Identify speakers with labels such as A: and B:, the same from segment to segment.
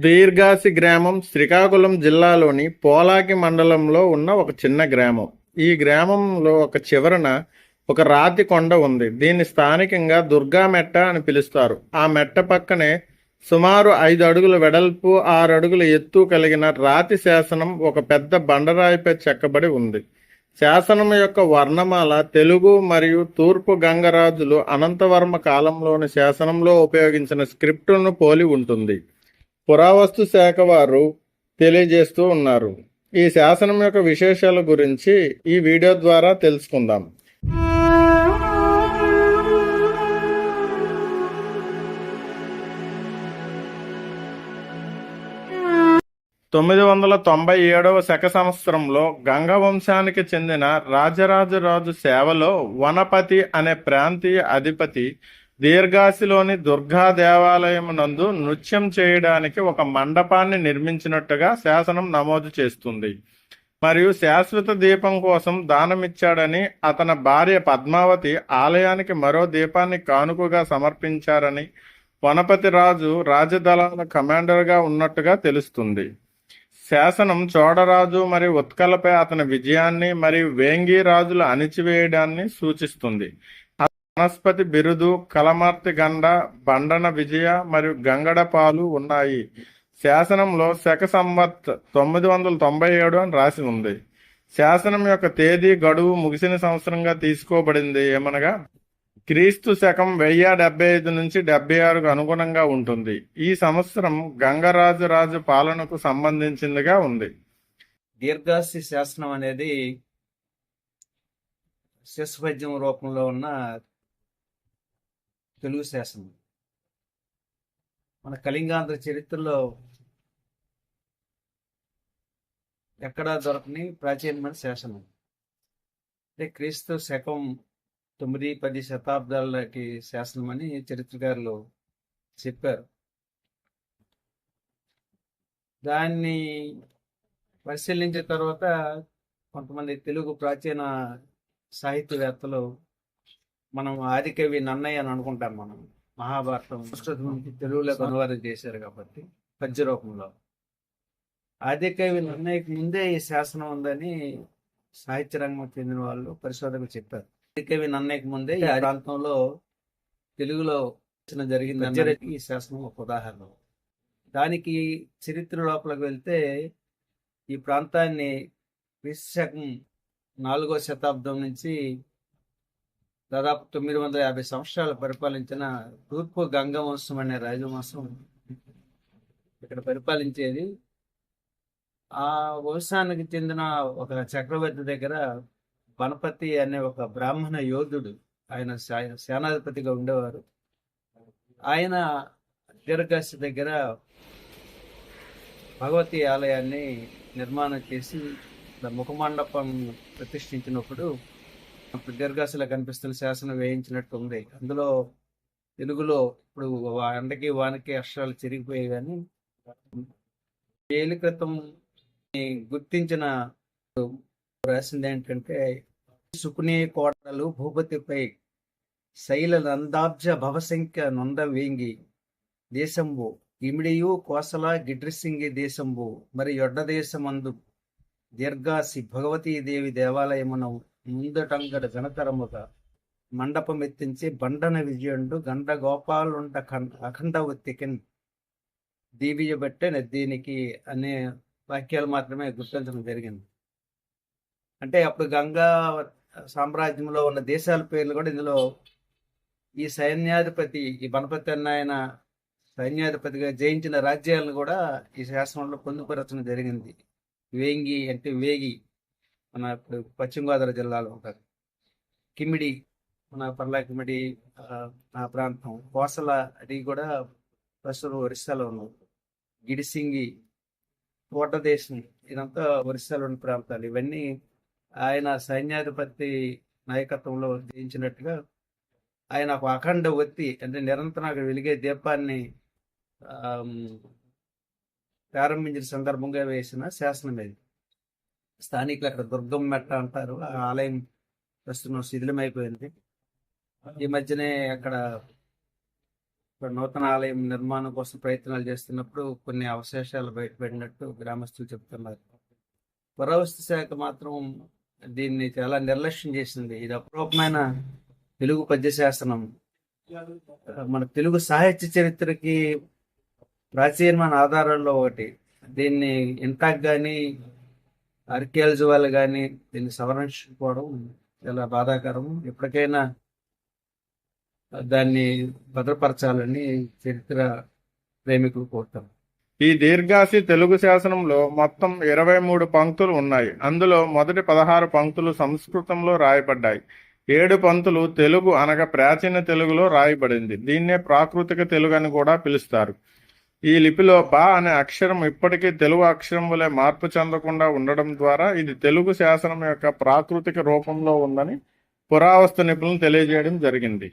A: వీర్గాసి గ్రామం శ్రీకాకుళం జిల్లాలోని పోలాకి మండలంలో ఉన్న ఒక చిన్న గ్రామం. ఈ గ్రామంలో ఒక చివరన ఒక రాతి కొండ ఉంది. దీన్ని స్థానికంగా దుర్గా మెట్ట అని పిలుస్తారు. ఆ మెట్ట పక్కనే సుమారు 5 అడుగుల వెడల్పు, 6 అడుగుల ఎత్తు కలిగిన రాతి శాసనం ఒక పెద్ద బండరాయిపై చెక్కబడి ఉంది. శాసనం యొక్క వర్ణమాల తెలుగు మరియు తూర్పు గంగరాజులు అనంతవర్మ కాలంలోని శాసనంలో ఉపయోగించిన స్క్రిప్టును పోలి ఉంటుంది. పురావస్తు శాఖ వారు తెలియజేస్తూ ఉన్నారు. ఈ శాసనం యొక్క విశేషాల గురించి ఈ వీడియో ద్వారా తెలుసుకుందాం. 997వ శక సంవత్సరంలో గంగ వంశానికి చెందిన రాజరాజరాజు సేవలో వనపతి అనే ప్రాంతీయ అధిపతి దీర్ఘాసిలోని దుర్గా దేవాలయం నందు నృత్యం చేయడానికి ఒక మండపాన్ని నిర్మించినట్టుగా శాసనం నమోదు చేస్తుంది. మరియు శాశ్వత దీపం కోసం దానమిచ్చాడని, అతని భార్య పద్మావతి ఆలయానికి మరో దీపాన్ని కానుకగా సమర్పించారని, వనపతి రాజు రాజదళాల కమాండర్గా ఉన్నట్టుగా తెలుస్తుంది. శాసనం చోడరాజు మరియు ఉత్కలపై అతని విజయాన్ని మరియు వేంగి రాజుల అణిచివేయడాన్ని సూచిస్తుంది. వనస్పతి బిరుదు, కలమర్తి గండ, బండన విజయ మరియు గంగడపాలు ఉన్నాయి. శాసనంలో శక సంవత్ 997 అని రాసి ఉంది. శాసనం యొక్క తేదీ గడువు ముగిసిన సంవత్సరంగా తీసుకోబడింది ఏమనగా క్రీస్తు శకం 1075 నుంచి 76కు అనుగుణంగా ఉంటుంది. ఈ సంవత్సరం గంగరాజు రాజు పాలనకు సంబంధించిందిగా ఉంది.
B: దీర్ఘాసి శాసనం అనేది శిశుపద్యం రూపంలో ఉన్న తెలుగు శాసనం. మన కళింగాంధ్ర చరిత్రలో ఎక్కడా దొరకని ప్రాచీనమైన శాసనం. అంటే క్రీస్తు శకం 9-10 శతాబ్దాలకి శాసనం అని చరిత్రకారులు చెప్పారు. దాన్ని పరిశీలించిన తర్వాత కొంతమంది తెలుగు ప్రాచీన సాహిత్యవేత్తలు మనం ఆదికవి నన్నయ్య అని అనుకుంటాం. మనం మహాభారతం సంస్కృతం నుంచి తెలుగులోకి అనువాదం చేశారు కాబట్టి పద్య రూపంలో. ఆదికవి నన్నయ్యకి ముందే ఈ శాసనం ఉందని సాహిత్య రంగం చెందిన వాళ్ళు పరిశోధకులు చెప్పారు. ఆదికవి నన్నయ్యకి ముందే ఈ ప్రాంతంలో తెలుగులో జరిగింది ఈ శాసనం ఒక ఉదాహరణ. దానికి చరిత్ర లోపలికి వెళ్తే ఈ ప్రాంతాన్ని క్రీస్తు 4వ శతాబ్దం నుంచి దాదాపు 950 సంవత్సరాలు పరిపాలించిన తూర్పు గంగవంశం అనే రాజవంశం ఇక్కడ పరిపాలించేది. ఆ వంశానికి చెందిన ఒక చక్రవర్తి దగ్గర వనపతి అనే ఒక బ్రాహ్మణ యోధుడు, ఆయన సేనాధిపతిగా ఉండేవారు. ఆయన దీర్ఘాసి దగ్గర భగవతి ఆలయాన్ని నిర్మాణం చేసి ముఖమండపం ప్రతిష్ఠించినప్పుడు దీర్ఘాసిలో కనిపిస్తున్న శాసనం వేయించినట్టు ఉంది. అందులో తెలుగులో ఇప్పుడు ఎండకి వానకి అక్షరాలు చిరిగిపోయాయి, కానీ ఏళ్ళ క్రితం గుర్తించిన రాసింది ఏంటంటే సుకునే కోటలు భూపతిపై శైల నందాబ్జ భవసంఖ్య నొంద వేంగి దేశంబు ఇమిడియు కోసల గిడ్రిసింగి దేశంబు మరి యొడ్డ దేశమందు దీర్ఘాసి భగవతీదేవి దేవాలయమున ముందటంగడ గణతరముగా మండపం ఎత్తించి బండన విజయుండు గండ గోపాలుండ అఖండ ఒత్తికిన్ దీవియబట్టే దీనికి అనే వాక్యాలు మాత్రమే గుర్తించడం జరిగింది. అంటే అప్పుడు గంగా సామ్రాజ్యంలో ఉన్న దేశాల పేర్లు కూడా ఇందులో ఈ సైన్యాధిపతి, ఈ వనపతి అన్న ఆయన సైన్యాధిపతిగా జయించిన రాజ్యాలను కూడా ఈ శాసనంలో పొందుపరచడం జరిగింది. వేంగి అంటే వేగి మన ఇప్పుడు పశ్చిమ గోదావరి జిల్లాలో ఉంటారు. కిమిడి మన పర్లాకిమిడి ఆ ప్రాంతం, కోసల అది కూడా ప్రస్తుతం ఒరిస్సాలో ఉన్నాయి. గిడిసింగి కోటదేశం ఇదంతా ఒరిస్సాలో ఉన్న ప్రాంతాలు. ఇవన్నీ ఆయన సైన్యాధిపతి నాయకత్వంలో జయించినట్టుగా ఆయన ఒక అఖండ ఒత్తి అంటే నిరంతరం అక్కడ వెలిగే దీపాన్ని ప్రారంభించిన సందర్భంగా వేసిన శాసనం ఇది. స్థానికులు అక్కడ దుర్గం మెట్ట అంటారు. ఆ ఆలయం ప్రస్తుతం శిథిలమైపోయింది. ఈ మధ్యనే అక్కడ అక్కడ నూతన ఆలయం నిర్మాణం కోసం ప్రయత్నాలు చేస్తున్నప్పుడు కొన్ని అవశేషాలు బయటపడినట్టు గ్రామస్తులు చెప్తున్నారు. పురావస్తు శాఖ మాత్రం దీన్ని చాలా నిర్లక్ష్యం చేసింది. ఇది అపరూపమైన తెలుగు పద్య శాసనం. మన తెలుగు సాహిత్య చరిత్రకి ప్రాచీనమైన ఆధారాల్లో ఒకటి. దీన్ని ఇంటాక్ కానీ ఆర్కియాలజీ వాళ్ళు కానీ దీన్ని సవరించుకోవడం చాలా బాధాకరం. ఎప్పటికైనా దాన్ని భద్రపరచాలని చరిత్ర ప్రేమికులు కోరుతారు.
A: ఈ దీర్ఘాసి తెలుగు శాసనంలో మొత్తం 23 పంక్తులు ఉన్నాయి. అందులో మొదటి 16 పంక్తులు సంస్కృతంలో రాయబడ్డాయి. 7 పంక్తులు తెలుగు అనగా ప్రాచీన తెలుగులో రాయబడింది. దీన్నే ప్రాకృతిక తెలుగు అని కూడా పిలుస్తారు. ఈ లిపిలో బా అనే అక్షరం ఇప్పటికీ తెలుగు అక్షరం వలె మార్పు చెందకుండా ఉండడం ద్వారా ఇది తెలుగు శాసనం యొక్క ప్రాకృతిక రూపంలో ఉందని పురావస్తు నిపుణులు తెలియజేయడం జరిగింది.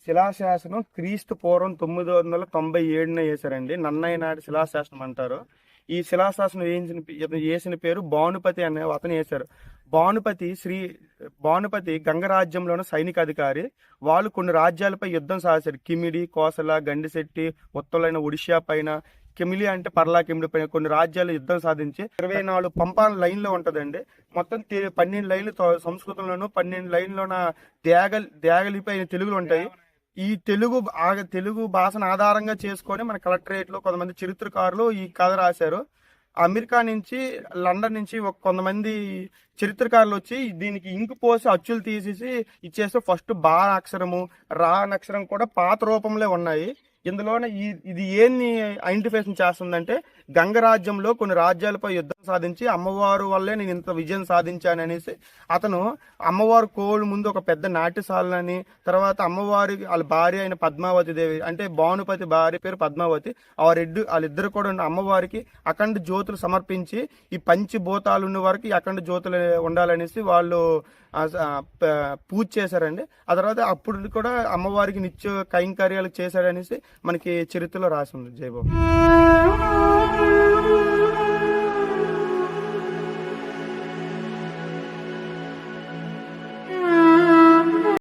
C: శిలాశాసనం క్రీస్తు పూర్వం 997 వేశారండి. నన్నయ్య నాటి శిలాశాసనం అంటారు. ఈ శిలాశాసనం వేసిన పేరు భానుపతి అనే అతను వేశారు. భానుపతి గంగరాజ్యంలోని సైనిక అధికారి. వాళ్ళు కొన్ని రాజ్యాలపై యుద్ధం సాగారు. కిమిడి, కోసల, గండిశెట్టి, ఉత్తలైన ఒడిషా పైన, కిమిలి అంటే పర్లా కిమిడి పైన కొన్ని రాజ్యాలు యుద్ధం సాధించి 24 పంపాల లైన్లో ఉంటదండి. మొత్తం 12 లైన్లు సంస్కృతంలోను, 12 లైన్లోన దేగలిపైన తెలుగులు ఉంటాయి. ఈ తెలుగు భాషను ఆధారంగా చేసుకొని మన కలెక్టరేట్ లో కొంతమంది చరిత్రకారులు ఈ కథ రాశారు. అమెరికా నుంచి, లండన్ నుంచి కొంతమంది చరిత్రకారులు వచ్చి దీనికి ఇంకు పోసి అచ్చులు తీసేసి ఇచ్చేస్తే ఫస్ట్ బా అక్షరము, రా అక్షరం కూడా పాత రూపంలో ఉన్నాయి. ఇందులోనే ఇది ఏంది ఐడెంటిఫికేషన్ చేస్తుందంటే గంగరాజ్యంలో కొన్ని రాజ్యాలపై యుద్ధం సాధించి అమ్మవారు వల్లే నేను ఇంత విజయం సాధించాను అనేసి అతను అమ్మవారు కోళ్ళు ముందు ఒక పెద్ద నాట్యశాలని, తర్వాత అమ్మవారి వాళ్ళ భార్య అయిన పద్మావతి దేవి అంటే భానుపతి భార్య పేరు పద్మావతి, వాళ్ళిద్దరు కూడా అమ్మవారికి అఖండ జ్యోతులు సమర్పించి ఈ పంచభూతాలు ఉన్న వరకు ఈ అఖండ జ్యోతులు ఉండాలనేసి వాళ్ళు పూజ చేశారండి. ఆ తర్వాత అప్పుడు కూడా అమ్మవారికి నిత్య కైంకర్యాలు చేశాడనేసి మనకి చరిత్రలో రాసి ఉంది. జై బాబు.